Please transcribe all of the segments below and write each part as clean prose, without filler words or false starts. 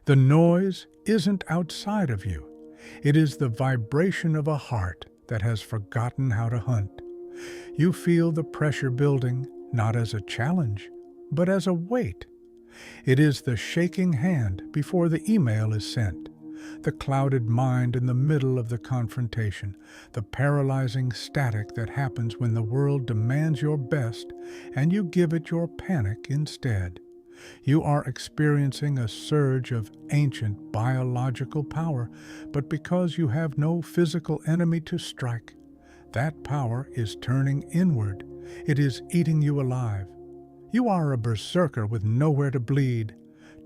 The noise isn't outside of you. It is the vibration of a heart that has forgotten how to hunt. You feel the pressure building, not as a challenge, but as a weight. It is the shaking hand before the email is sent, the clouded mind in the middle of the confrontation, the paralyzing static that happens when the world demands your best and you give it your panic instead. You are experiencing a surge of ancient biological power, but because you have no physical enemy to strike, that power is turning inward. It is eating you alive. You are a berserker with nowhere to bleed,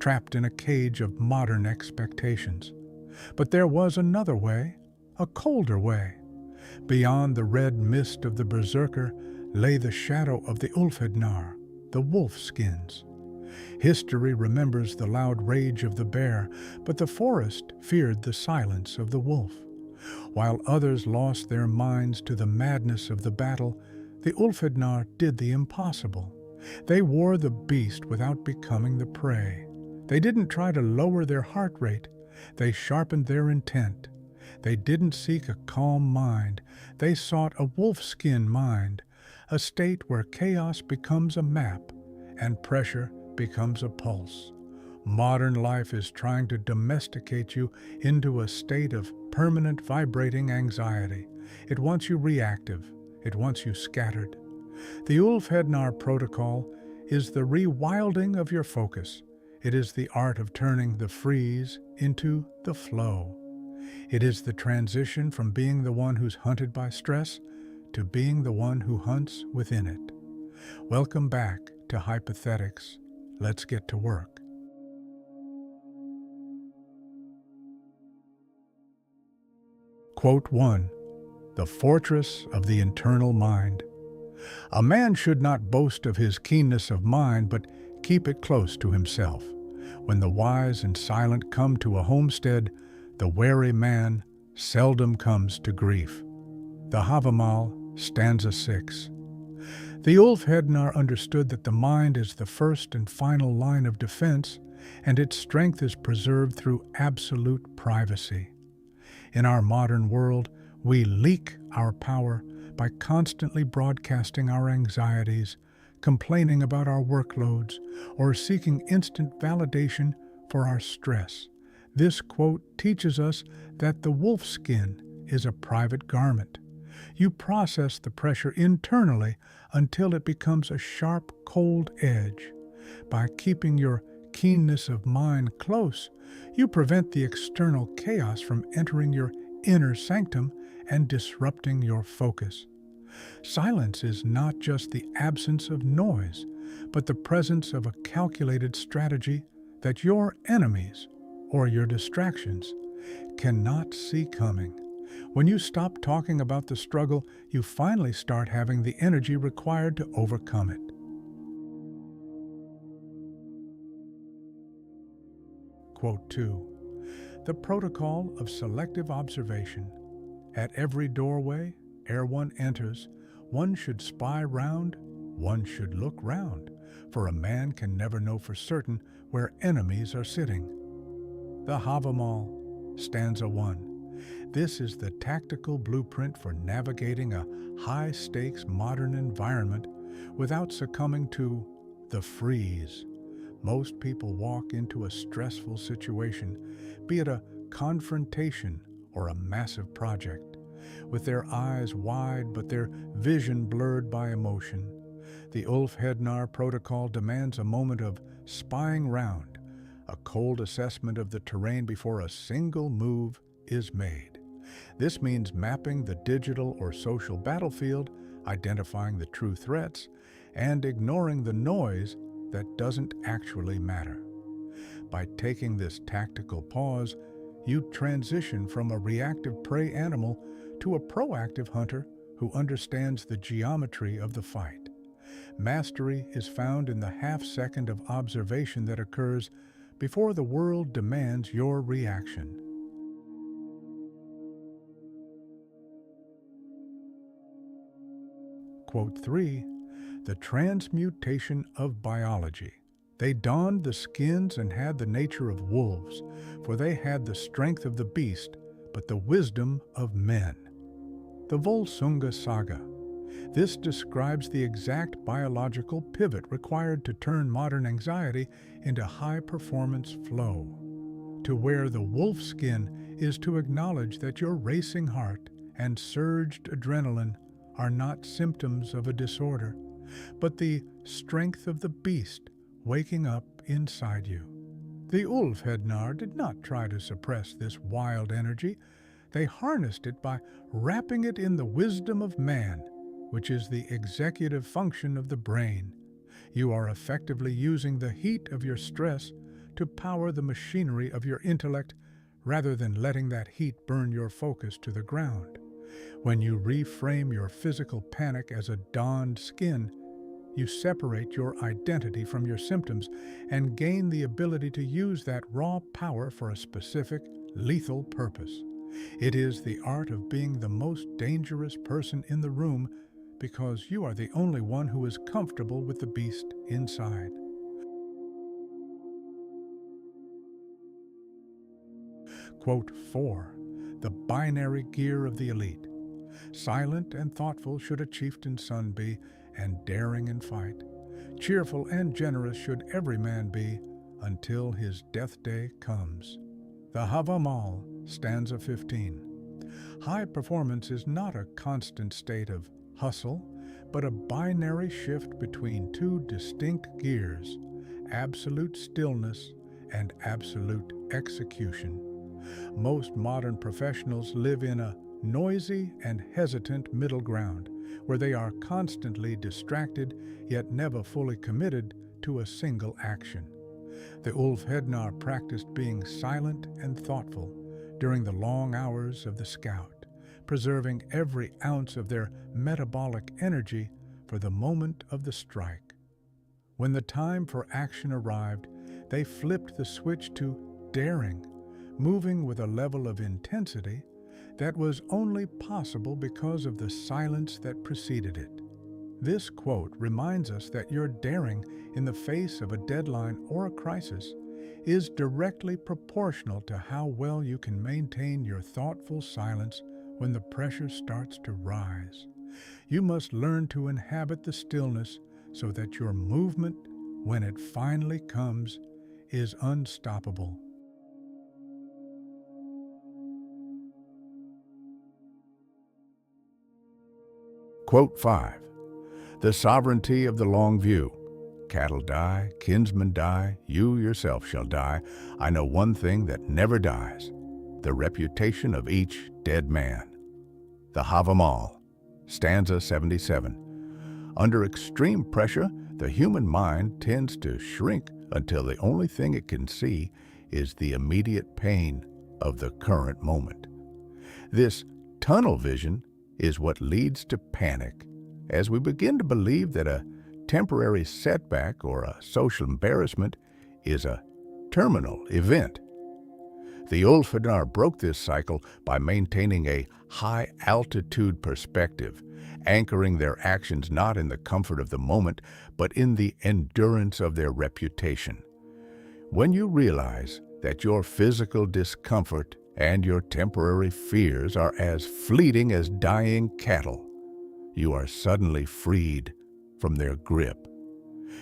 trapped in a cage of modern expectations. But there was another way, a colder way. Beyond the red mist of the berserker lay the shadow of the Ulfhednar, the wolf skins. History remembers the loud rage of the bear, but the forest feared the silence of the wolf. While others lost their minds to the madness of the battle, the Ulfhednar did the impossible. They wore the beast without becoming the prey. They didn't try to lower their heart rate. They sharpened their intent. They didn't seek a calm mind. They sought a wolfskin mind, a state where chaos becomes a map and pressure becomes a pulse. Modern life is trying to domesticate you into a state of permanent vibrating anxiety. It wants you reactive. It wants you scattered. The Ulfhednar protocol is the rewilding of your focus. It is the art of turning the freeze into the flow. It is the transition from being the one who's hunted by stress to being the one who hunts within it. Welcome back to Hypothetics. Let's get to work. Quote 1. The fortress of the internal mind. A man should not boast of his keenness of mind, but keep it close to himself. When the wise and silent come to a homestead, the wary man seldom comes to grief. The Havamal, stanza 6. The Ulfhednar understood that the mind is the first and final line of defense, and its strength is preserved through absolute privacy. In our modern world, we leak our power by constantly broadcasting our anxieties, complaining about our workloads, or seeking instant validation for our stress. This quote teaches us that the wolfskin is a private garment. You process the pressure internally until it becomes a sharp, cold edge. By keeping your keenness of mind close, you prevent the external chaos from entering your inner sanctum and disrupting your focus. Silence is not just the absence of noise, but the presence of a calculated strategy that your enemies, or your distractions, cannot see coming. When you stop talking about the struggle, you finally start having the energy required to overcome it. Quote 2. The protocol of selective observation. At every doorway, ere one enters, one should spy round, one should look round, for a man can never know for certain where enemies are sitting. The Havamal, stanza 1. This is the tactical blueprint for navigating a high-stakes modern environment without succumbing to the freeze. Most people walk into a stressful situation, be it a confrontation or a massive project, with their eyes wide but their vision blurred by emotion. The Ulfhednar protocol demands a moment of spying round, a cold assessment of the terrain before a single move is made. This means mapping the digital or social battlefield, identifying the true threats, and ignoring the noise that doesn't actually matter. By taking this tactical pause, you transition from a reactive prey animal to a proactive hunter who understands the geometry of the fight. Mastery is found in the half-second of observation that occurs before the world demands your reaction. Quote 3. The transmutation of biology. They donned the skins and had the nature of wolves, for they had the strength of the beast, but the wisdom of men. The Volsunga Saga. This describes the exact biological pivot required to turn modern anxiety into high-performance flow. To wear the wolf skin is to acknowledge that your racing heart and surged adrenaline are not symptoms of a disorder, but the strength of the beast waking up inside you. The Ulfhednar did not try to suppress this wild energy. They harnessed it by wrapping it in the wisdom of man, which is the executive function of the brain. You are effectively using the heat of your stress to power the machinery of your intellect rather than letting that heat burn your focus to the ground. When you reframe your physical panic as a donned skin, you separate your identity from your symptoms and gain the ability to use that raw power for a specific, lethal purpose. It is the art of being the most dangerous person in the room because you are the only one who is comfortable with the beast inside. Quote 4. The binary gear of the elite. Silent and thoughtful should a chieftain's son be, and daring in fight. Cheerful and generous should every man be, until his death day comes. The Havamal, stanza 15. High performance is not a constant state of hustle, but a binary shift between two distinct gears, absolute stillness and absolute execution. Most modern professionals live in a noisy and hesitant middle ground, where they are constantly distracted yet never fully committed to a single action. The Ulfhednar practiced being silent and thoughtful during the long hours of the scout, preserving every ounce of their metabolic energy for the moment of the strike. When the time for action arrived, they flipped the switch to daring, moving with a level of intensity that was only possible because of the silence that preceded it. This quote reminds us that your daring in the face of a deadline or a crisis is directly proportional to how well you can maintain your thoughtful silence when the pressure starts to rise. You must learn to inhabit the stillness so that your movement, when it finally comes, is unstoppable. Quote 5. The sovereignty of the long view. Cattle die, kinsmen die, you yourself shall die. I know one thing that never dies, the reputation of each dead man. The Havamal, stanza 77. Under extreme pressure, the human mind tends to shrink until the only thing it can see is the immediate pain of the current moment. This tunnel vision is what leads to panic, as we begin to believe that a temporary setback or a social embarrassment is a terminal event. The Ulfhednar broke this cycle by maintaining a high-altitude perspective, anchoring their actions not in the comfort of the moment, but in the endurance of their reputation. When you realize that your physical discomfort and your temporary fears are as fleeting as dying cattle, you are suddenly freed from their grip.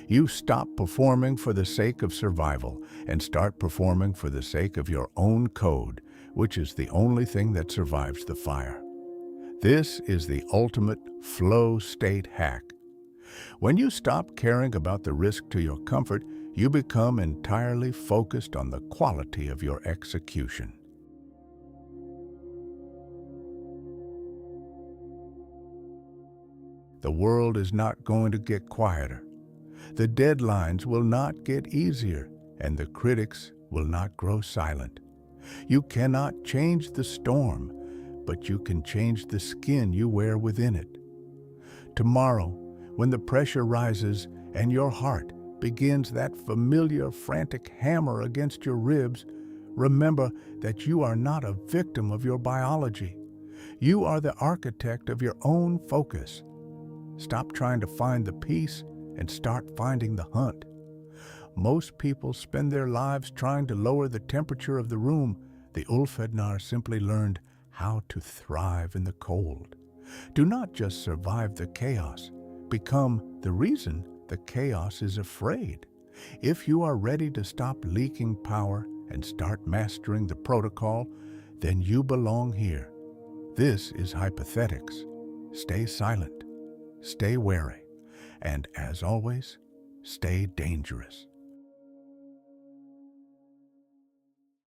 You stop performing for the sake of survival and start performing for the sake of your own code, which is the only thing that survives the fire. This is the ultimate flow state hack. When you stop caring about the risk to your comfort, you become entirely focused on the quality of your execution. The world is not going to get quieter. The deadlines will not get easier, and the critics will not grow silent. You cannot change the storm, but you can change the skin you wear within it. Tomorrow, when the pressure rises and your heart begins that familiar frantic hammer against your ribs, remember that you are not a victim of your biology. You are the architect of your own focus. Stop trying to find the peace and start finding the hunt. Most people spend their lives trying to lower the temperature of the room. The Ulfhednar simply learned how to thrive in the cold. Do not just survive the chaos. Become the reason the chaos is afraid. If you are ready to stop leaking power and start mastering the protocol, then you belong here. This is Hypothetics. Stay silent, stay wary, and as always, stay dangerous.